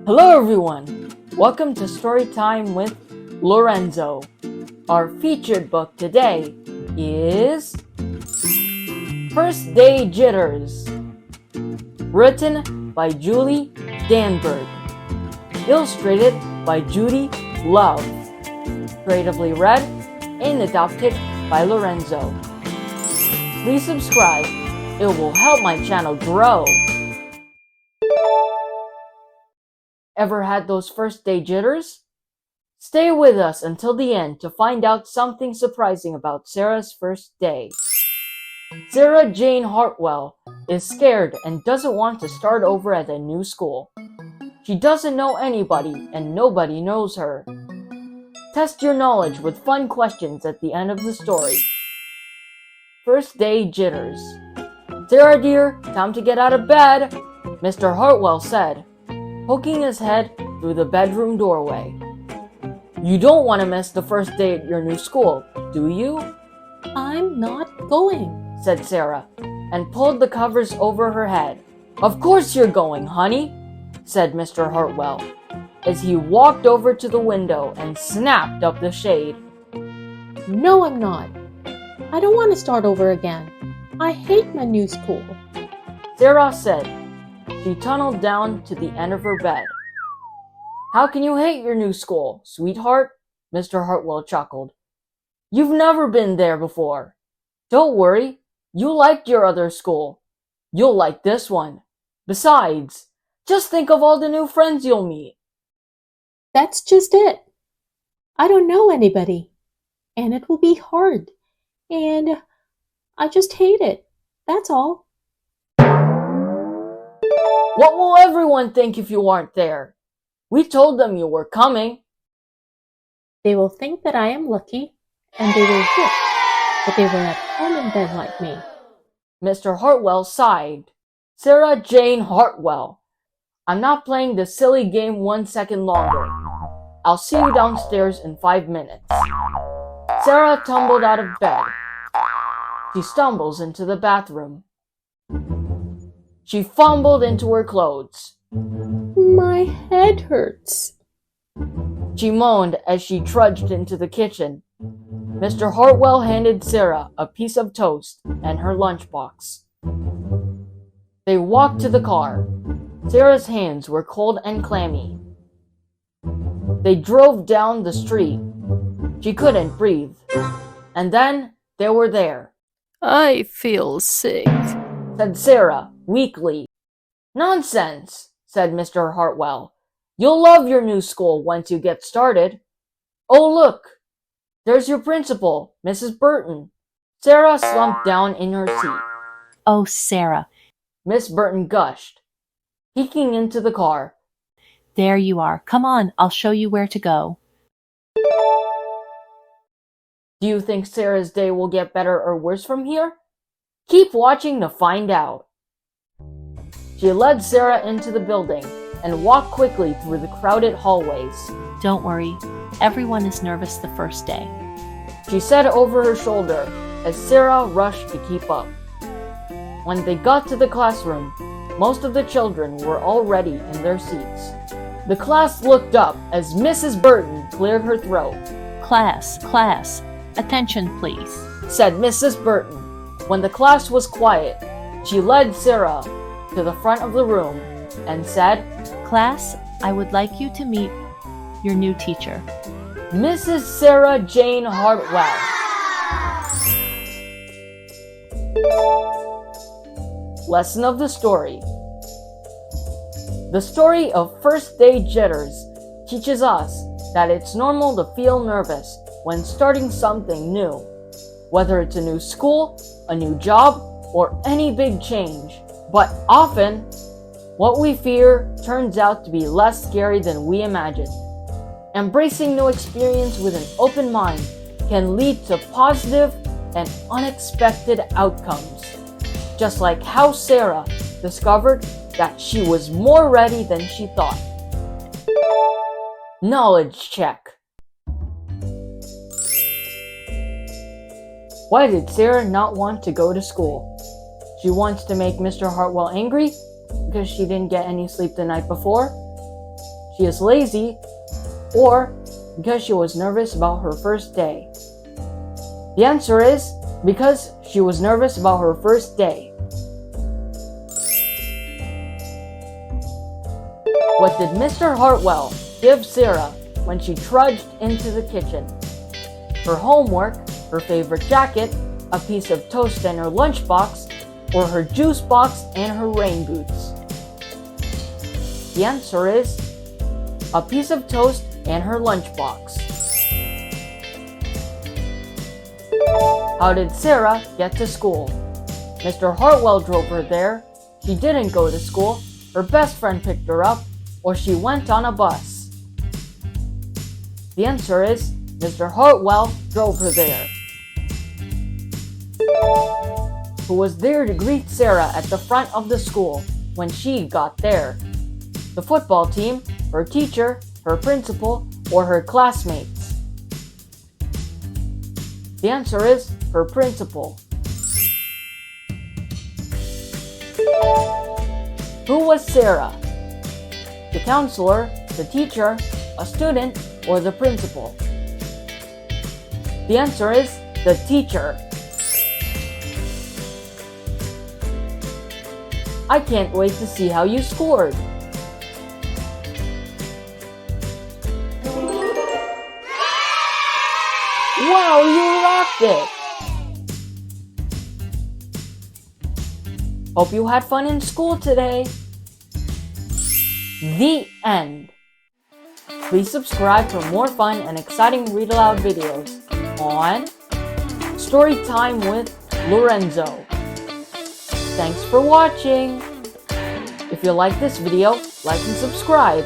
Hello everyone! Welcome to Storytime with Lorenzo. Our featured book today is First Day Jitters, written by Julie Danberg, illustrated by Judy Love, creatively read and adapted by Lorenzo. Please subscribe, it will help my channel grow. Ever had those first day jitters? Stay with us until the end to find out something surprising about Sarah's first day. Sarah Jane Hartwell is scared and doesn't want to start over at a new school. She doesn't know anybody and nobody knows her. Test your knowledge with fun questions at the end of the story. First day jitters. "Sarah dear, time to get out of bed," Mr. Hartwell said, poking his head through the bedroom doorway. "You don't want to miss the first day at your new school, do you?" "I'm not going," said Sarah, and pulled the covers over her head. "Of course you're going, honey," said Mr. Hartwell, as he walked over to the window and snapped up the shade. "No, I'm not. I don't want to start over again. I hate my new school," Sarah said. She tunneled down to the end of her bed. "How can you hate your new school, sweetheart?" Mr. Hartwell chuckled. "You've never been there before. Don't worry, you liked your other school. You'll like this one. Besides, just think of all the new friends you'll meet." "That's just it. I don't know anybody, and it will be hard, and I just hate it. That's all." "What will everyone think if you aren't there? We told them you were coming." "They will think that I am lucky, and they will wish that they were at home in bed like me." Mr. Hartwell sighed. "Sarah Jane Hartwell, I'm not playing this silly game 1 second longer. I'll see you downstairs in 5 minutes." Sarah tumbled out of bed. She stumbles into the bathroom. She fumbled into her clothes. "My head hurts," She moaned as she trudged into the kitchen. Mr. Hartwell handed Sarah a piece of toast and her lunchbox. They walked to the car. Sarah's hands were cold and clammy. They drove down the street. She couldn't breathe. And then they were there. "I feel sick," said Sarah, weakly. "Nonsense," said Mr. Hartwell. "You'll love your new school once you get started. Oh, look, there's your principal, Mrs. Burton." Sarah slumped down in her seat. "Oh, Sarah, Miss Burton gushed, peeking into the car. there you are. Come on, I'll show you where to go." Do you think Sarah's day will get better or worse from here? Keep watching to find out. She led Sarah into the building and walked quickly through the crowded hallways. "Don't worry, everyone is nervous the first day." She said over her shoulder as Sarah rushed to keep up. When they got to the classroom, most of the children were already in their seats. The class looked up as Mrs. Burton cleared her throat. Class, attention please." Said Mrs. Burton. When the class was quiet, she led Sarah to the front of the room and said, "Class, I would like you to meet your new teacher." "Mrs. Sarah Jane Hartwell." Lesson of the story. The story of First Day Jitters teaches us that it's normal to feel nervous when starting something new, whether it's a new school, a new job, or any big change. But often, what we fear turns out to be less scary than we imagined. Embracing new experience with an open mind can lead to positive and unexpected outcomes, just like how Sarah discovered that she was more ready than she thought. Knowledge check. Why did Sarah not want to go to school? She wants to make Mr. Hartwell angry because she didn't get any sleep the night before? she is lazy, or because she was nervous about her first day? The answer is because she was nervous about her first day. What did Mr. Hartwell give Sarah when she trudged into the kitchen? Her homework, her favorite jacket, a piece of toast and her lunchbox, or her juice box and her rain boots? The answer is a piece of toast and her lunchbox. How did Sarah get to school? Mr. Hartwell drove her there, she didn't go to school, her best friend picked her up, or she went on a bus? The answer is Mr. Hartwell drove her there. Who was there to greet Sarah at the front of the school when she got there? The football team, her teacher, her principal, or her classmates? The answer is her principal. Who was Sarah? The counselor, the teacher, a student, or the principal? The answer is the teacher. I can't wait to see how you scored. Wow, you rocked it! Hope you had fun in school today. The end. Please subscribe for more fun and exciting read aloud videos on Storytime with Lorenzo. Thanks for watching. If you like this video, like and subscribe.